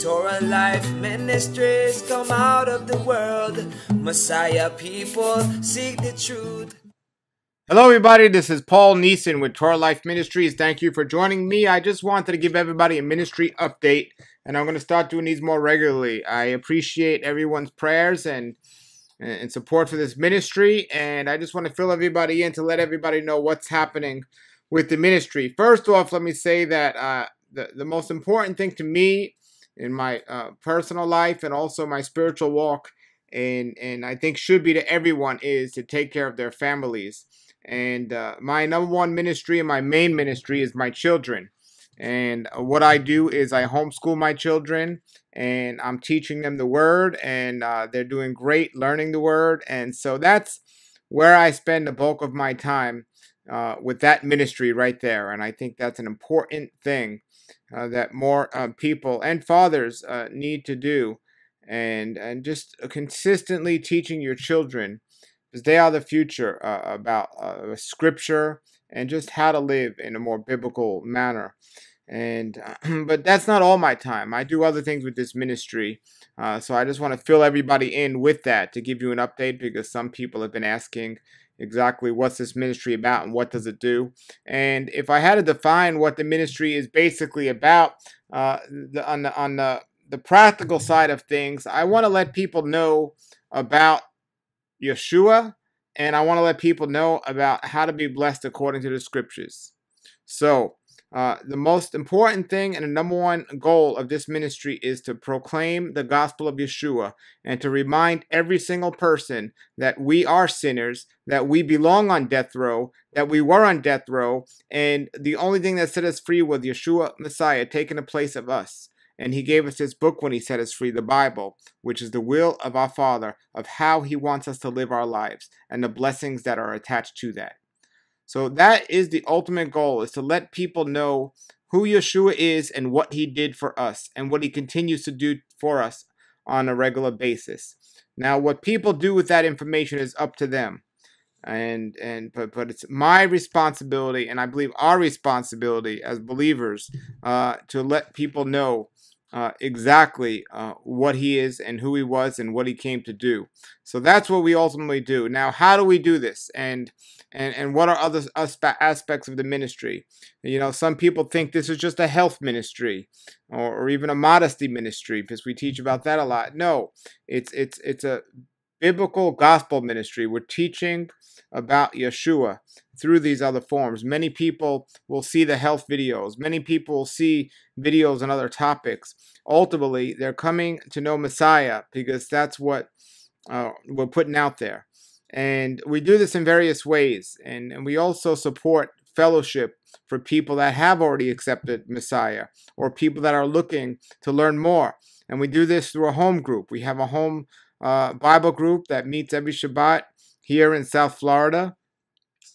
Torah Life Ministries, come out of the world. Messiah people seek the truth. Hello everybody, this is Paul Neeson with Torah Life Ministries. Thank you for joining me. I just wanted to give everybody a ministry update, and I'm going to start doing these more regularly. I appreciate everyone's prayers and support for this ministry, and I just want to fill everybody in to let everybody know what's happening with the ministry. First off, let me say that the most important thing to me in my personal life and also my spiritual walk, and I think should be to everyone, is to take care of their families. And my number one ministry and my main ministry is my children. And what I do is I homeschool my children, and I'm teaching them the word, and they're doing great learning the word. And so that's where I spend the bulk of my time with that ministry right there. And I think that's an important thing that more people and fathers need to do. And just consistently teaching your children, because they are the future, about scripture and just how to live in a more biblical manner. And but that's not all my time. I do other things with this ministry, so I just want to fill everybody in with that to give you an update, because some people have been asking exactly what's this ministry about and what does it do. And if I had to define what the ministry is basically about, on the practical side of things, I want to let people know about Yeshua, and I want to let people know about how to be blessed according to the scriptures. So the most important thing and the number one goal of this ministry is to proclaim the gospel of Yeshua and to remind every single person that we are sinners, that we belong on death row, that we were on death row, and the only thing that set us free was Yeshua Messiah taking the place of us. And he gave us this book when he set us free, the Bible, which is the will of our Father, of how he wants us to live our lives and the blessings that are attached to that. So that is the ultimate goal, is to let people know who Yeshua is and what he did for us and what he continues to do for us on a regular basis. Now, what people do with that information is up to them. But it's my responsibility, and I believe our responsibility as believers, to let people know exactly what he is and who he was and what he came to do. So that's what we ultimately do. Now, how do we do this? And what are other aspects of the ministry? You know, some people think this is just a health ministry or even a modesty ministry, because we teach about that a lot. No, it's a biblical gospel ministry. We're teaching about Yeshua through these other forms. Many people will see the health videos. Many people will see videos on other topics. Ultimately, they're coming to know Messiah, because that's what we're putting out there. And we do this in various ways. And we also support fellowship for people that have already accepted Messiah, or people that are looking to learn more. And we do this through a home group. We have a home Bible group that meets every Shabbat here in South Florida,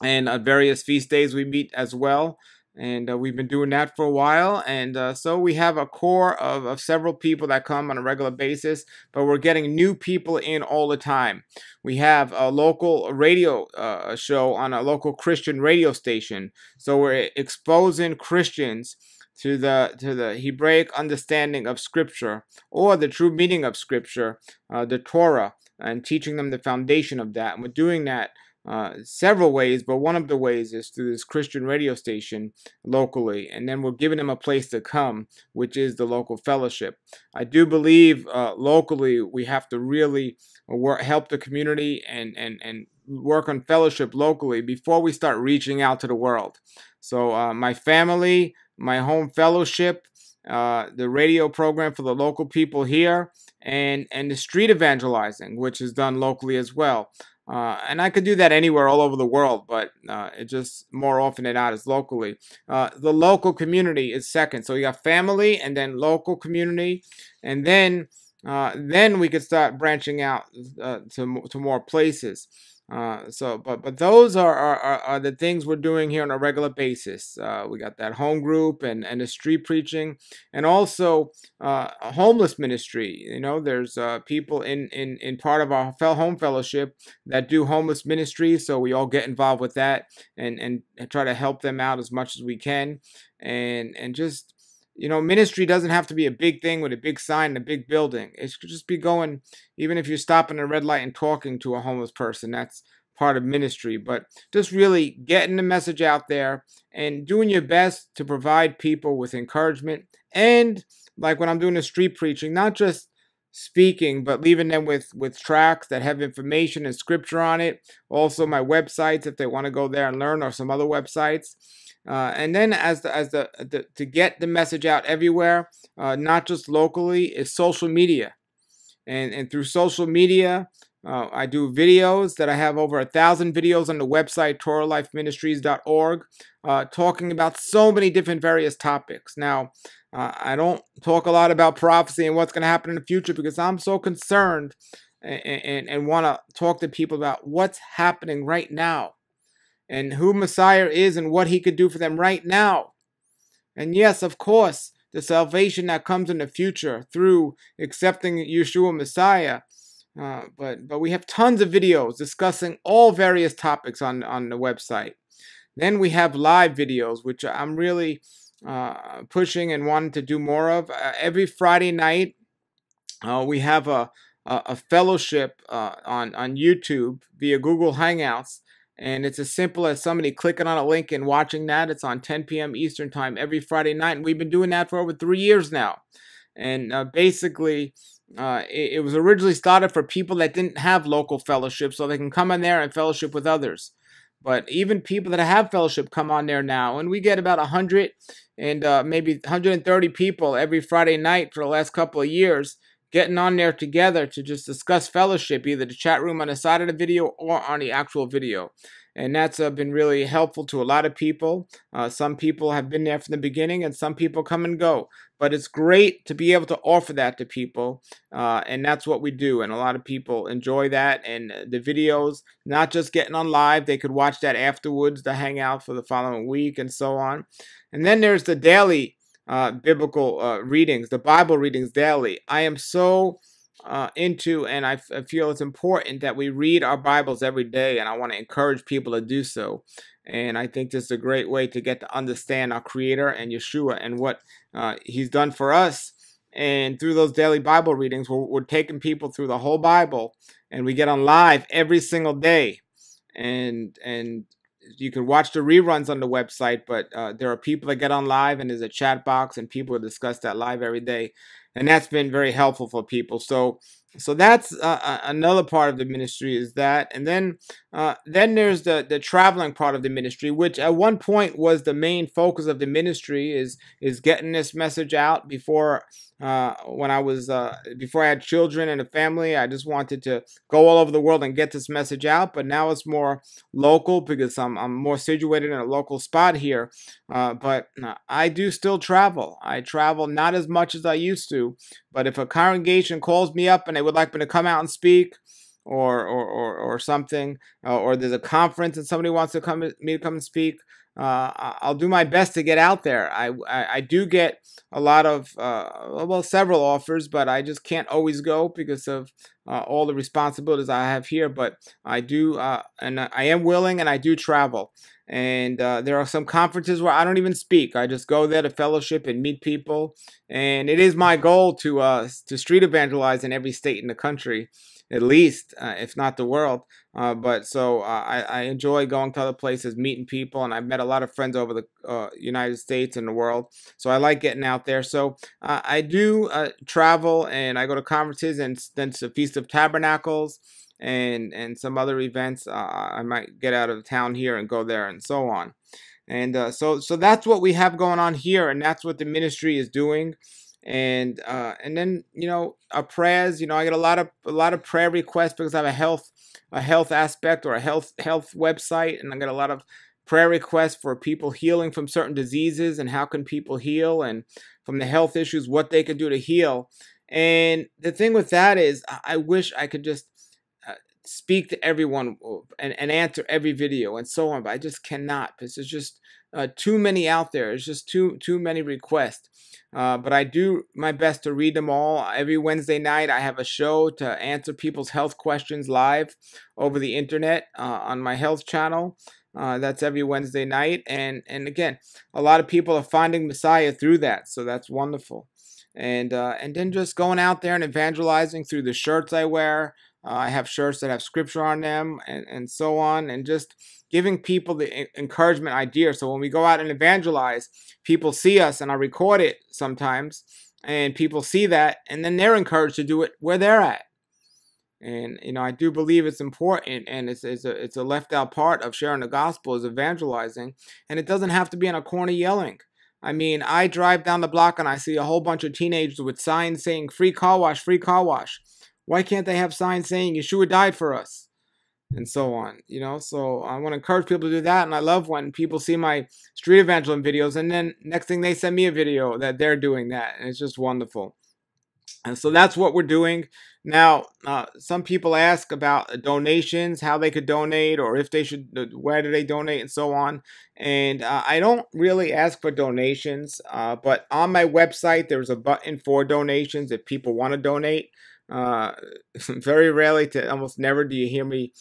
and on various feast days we meet as well. And we've been doing that for a while. And so we have a core of several people that come on a regular basis, but we're getting new people in all the time. We have a local radio show on a local Christian radio station. So we're exposing Christians to the Hebraic understanding of Scripture, or the true meaning of Scripture, the Torah, and teaching them the foundation of that. And we're doing that several ways, but one of the ways is through this Christian radio station locally. And then we're giving them a place to come, which is the local fellowship. I do believe locally we have to really help the community and work on fellowship locally before we start reaching out to the world. So my family, my home fellowship, the radio program for the local people here, and the street evangelizing, which is done locally as well. And I could do that anywhere all over the world, but it just more often than not is locally. The local community is second. So you got family and then local community, and then we could start branching out to more places. But those are the things we're doing here on a regular basis. We got that home group and the street preaching, and also a homeless ministry. You know, there's people in part of our home fellowship that do homeless ministry, so we all get involved with that and try to help them out as much as we can, and just ministry doesn't have to be a big thing with a big sign and a big building. It should just be going, even if you're stopping at a red light and talking to a homeless person, that's part of ministry. But just really getting the message out there and doing your best to provide people with encouragement. And like when I'm doing the street preaching, not just speaking, but leaving them with tracts that have information and scripture on it. Also, my websites if they want to go there and learn, or some other websites. And then to get the message out everywhere, not just locally, is social media. And through social media, I do videos that I have over 1,000 videos on the website, TorahLifeMinistries.org, talking about so many different various topics. Now, I don't talk a lot about prophecy and what's going to happen in the future because I'm so concerned and want to talk to people about what's happening right now and who Messiah is and what he could do for them right now. And yes, of course, the salvation that comes in the future through accepting Yeshua Messiah. But we have tons of videos discussing all various topics on the website. Then we have live videos, which I'm really pushing and wanting to do more of. Every Friday night, we have a fellowship on YouTube via Google Hangouts. And it's as simple as somebody clicking on a link and watching that. It's on 10 p.m. Eastern Time every Friday night. And we've been doing that for over 3 years now. And basically, it was originally started for people that didn't have local fellowship, so they can come in there and fellowship with others. But even people that have fellowship come on there now. And we get about 100 and maybe 130 people every Friday night for the last couple of years getting on there together to just discuss fellowship, either the chat room on the side of the video or on the actual video. And that's been really helpful to a lot of people. Some people have been there from the beginning, and some people come and go. But it's great to be able to offer that to people, and that's what we do. And a lot of people enjoy that. And the videos, not just getting on live, they could watch that afterwards to hang out for the following week and so on. And then there's the daily biblical readings, the Bible readings daily. I am so into, and I feel it's important that we read our Bibles every day, and I want to encourage people to do so. And I think this is a great way to get to understand our Creator and Yeshua and what He's done for us. And through those daily Bible readings, we're taking people through the whole Bible, and we get on live every single day. And you can watch the reruns on the website, but there are people that get on live, and there's a chat box, and people discuss that live every day. And that's been very helpful for people. So that's another part of the ministry is that. And then there's the traveling part of the ministry, which at one point was the main focus of the ministry, is getting this message out. Before when I was before I had children and a family, I just wanted to go all over the world and get this message out. But now it's more local because I'm more situated in a local spot here. But I do still travel. I travel not as much as I used to. But if a congregation calls me up and they would like me to come out and speak, or something, or there's a conference and somebody wants to come and speak, I'll do my best to get out there. I do get a lot of several offers, but I just can't always go because of all the responsibilities I have here. But I do, and I am willing, and I do travel. And there are some conferences where I don't even speak. I just go there to fellowship and meet people. And it is my goal to street evangelize in every state in the country, at least, if not the world. But I enjoy going to other places, meeting people, and I've met a lot of friends over the United States and the world. So I like getting out there. So I do travel, and I go to conferences, and then to Feast of Tabernacles, and some other events. I might get out of town here and go there, and so on. And so that's what we have going on here, and that's what the ministry is doing. And then our prayers. I get a lot of prayer requests because I have a health aspect, or a health website, and I get a lot of prayer requests for people healing from certain diseases, and how can people heal, and from the health issues, what they could do to heal. And the thing with that is, I wish I could just speak to everyone and answer every video and so on, but I just cannot because there's just too many out there. There's just too many requests. But I do my best to read them all. Every Wednesday night, I have a show to answer people's health questions live over the internet on my health channel. That's every Wednesday night. And again, a lot of people are finding Messiah through that. So that's wonderful. And then just going out there and evangelizing through the shirts I wear. I have shirts that have scripture on them and so on. And just giving people the encouragement idea. So when we go out and evangelize, people see us, and I record it sometimes. And people see that, and then they're encouraged to do it where they're at. And, I do believe it's important, and it's a left out part of sharing the gospel is evangelizing. And it doesn't have to be in a corner yelling. I mean, I drive down the block and I see a whole bunch of teenagers with signs saying free car wash, free car wash. Why can't they have signs saying Yeshua died for us? And so on, so I want to encourage people to do that. And I love when people see my street evangelism videos, and then next thing they send me a video that they're doing that. And it's just wonderful. And so that's what we're doing. Now, some people ask about donations, how they could donate, or if they should, where do they donate, and so on. And I don't really ask for donations, but on my website, there's a button for donations if people want to donate. Very rarely to almost never do you hear me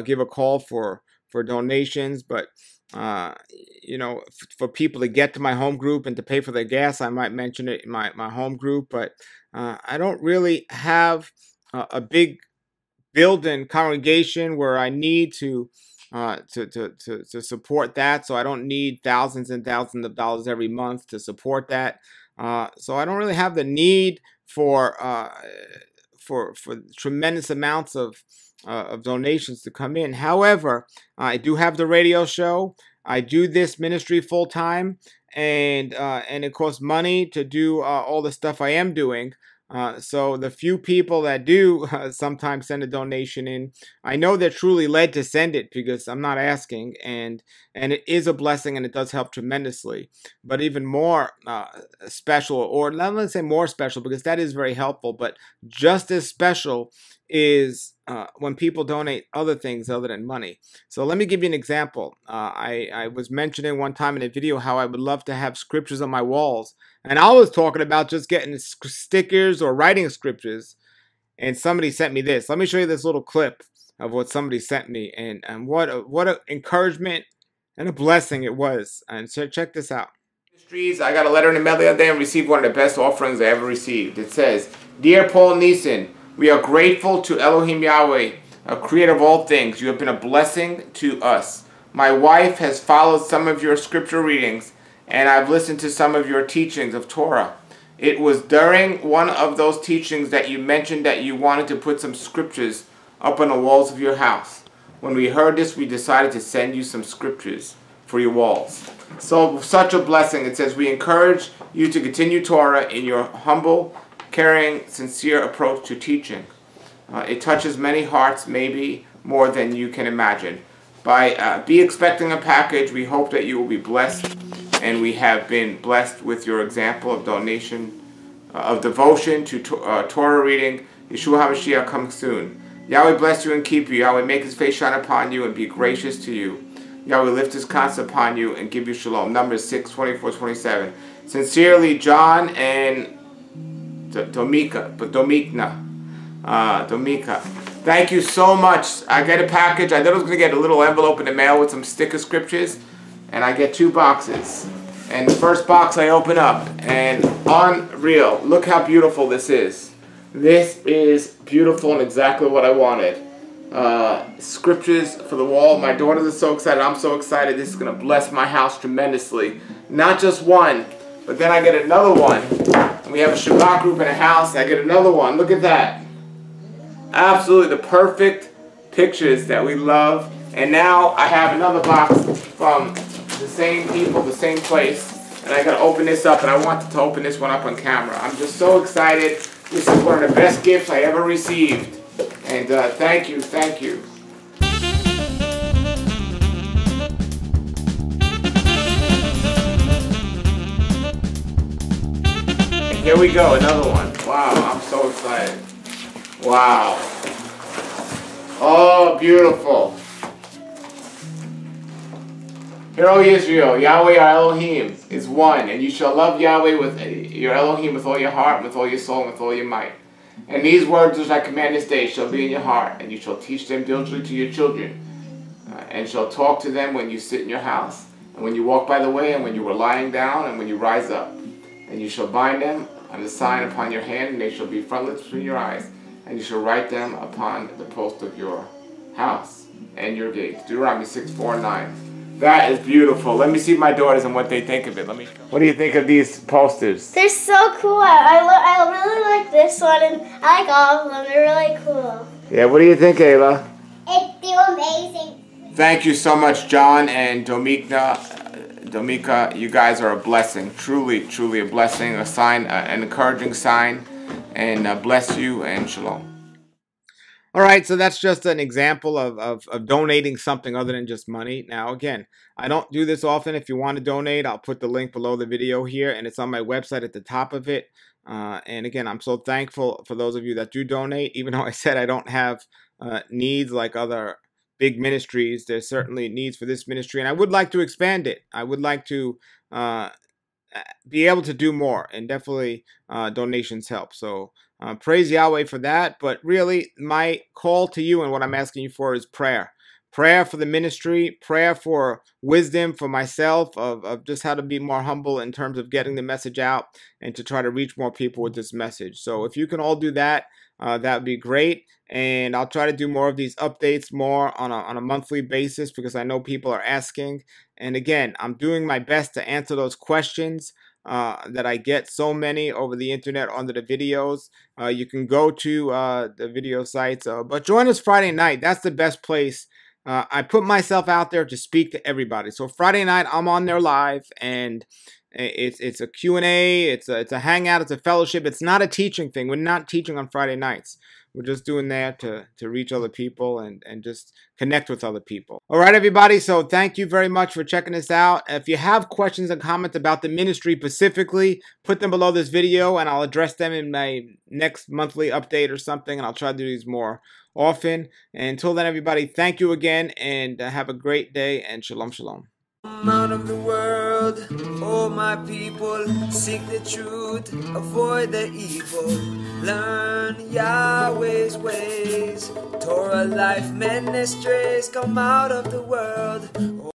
give a call for donations, but for people to get to my home group and to pay for their gas, I might mention it in my home group. But I don't really have a big building congregation where I need to support that. So I don't need thousands and thousands of dollars every month to support that. So I don't really have the need for tremendous amounts of donations to come in. However, I do have the radio show. I do this ministry full time, and it costs money to do all the stuff I am doing. So the few people that do sometimes send a donation in, I know they're truly led to send it because I'm not asking, and it is a blessing, and it does help tremendously. But even more special, or let me say more special, because that is very helpful, but just as special is when people donate other things other than money. So let me give you an example. I was mentioning one time in a video how I would love to have scriptures on my walls. And I was talking about just getting stickers or writing scriptures. And somebody sent me this. Let me show you this little clip of what somebody sent me. And what an encouragement and a blessing it was. And so check this out. Ministries, I got a letter in the mail the other day and received one of the best offerings I ever received. It says, "Dear Paul Neeson, we are grateful to Elohim Yahweh, a creator of all things. You have been a blessing to us. My wife has followed some of your scripture readings, and I've listened to some of your teachings of Torah. It was during one of those teachings that you mentioned that you wanted to put some scriptures up on the walls of your house. When we heard this, we decided to send you some scriptures for your walls." So, such a blessing. It says, "We encourage you to continue Torah in your humble, caring, sincere approach to teaching. It touches many hearts, maybe more than you can imagine. Be expecting a package. We hope that you will be blessed, and we have been blessed with your example of devotion to Torah reading. Yeshua HaMashiach comes soon. Yahweh bless you and keep you. Yahweh make his face shine upon you and be gracious to you. Yahweh lift his countenance upon you and give you shalom." Numbers 6:24-27. Sincerely, John and Domika. Thank you so much. I get a package. I thought I was going to get a little envelope in the mail with some sticker scriptures, and I get 2 boxes. And the first box I open up, and unreal. Look how beautiful this is. This is beautiful and exactly what I wanted. Scriptures for the wall. My daughters are so excited. I'm so excited. This is going to bless my house tremendously. Not just one, but then I get another one. And we have a Shabbat group in the house. I get another one. Look at that. Absolutely the perfect pictures that we love. And now I have another box from the same people, the same place. And I got to open this up. And I wanted to open this one up on camera. I'm just so excited. This is one of the best gifts I ever received. And thank you, thank you. And here we go, another one. Wow, I'm so excited. Wow. Oh, beautiful. Hear, O Israel, Yahweh our Elohim is one, and you shall love Yahweh with your Elohim with all your heart, with all your soul, and with all your might. And these words which I command this day shall be in your heart, and you shall teach them diligently to your children, and shall talk to them when you sit in your house, and when you walk by the way, and when you are lying down, and when you rise up. And you shall bind them on a sign upon your hand, and they shall be frontlets between your eyes, and you shall write them upon the post of your house and your gates. Deuteronomy 6:4-9. That is beautiful. Let me see my daughters and what they think of it. What do you think of these posters? They're so cool. I really like this one, and I like all of them. They're really cool. Yeah, what do you think, Ayla? They're amazing. Thank you so much, John and Domika. You guys are a blessing. Truly, truly a blessing. A sign, an encouraging sign. And bless you and shalom. All right, so that's just an example of donating something other than just money. Now, again, I don't do this often. If you want to donate, I'll put the link below the video here, and it's on my website at the top of it. And again, I'm so thankful for those of you that do donate. Even though I said I don't have needs like other big ministries, there's certainly needs for this ministry, and I would like to expand it. I would like to be able to do more, and definitely donations help. So praise Yahweh for that. But really, my call to you and what I'm asking you for is prayer. Prayer for the ministry, prayer for wisdom for myself of just how to be more humble in terms of getting the message out and to try to reach more people with this message. So if you can all do that, that would be great. And I'll try to do more of these updates more on a monthly basis because I know people are asking. And again, I'm doing my best to answer those questions that I get so many over the internet under the videos. You can go to the video sites, but join us Friday night. That's the best place. I put myself out there to speak to everybody. So Friday night, I'm on there live, and it's a Q&A, it's a hangout, it's a fellowship. It's not a teaching thing. We're not teaching on Friday nights. We're just doing that to reach other people and just connect with other people. All right, everybody. So thank you very much for checking this out. If you have questions and comments about the ministry specifically, put them below this video and I'll address them in my next monthly update or something. And I'll try to do these more often. And until then, everybody, thank you again and have a great day and shalom, shalom. Out of the world, oh my people, seek the truth, avoid the evil, learn Yahweh's ways. Torah Life Ministries, come out of the world.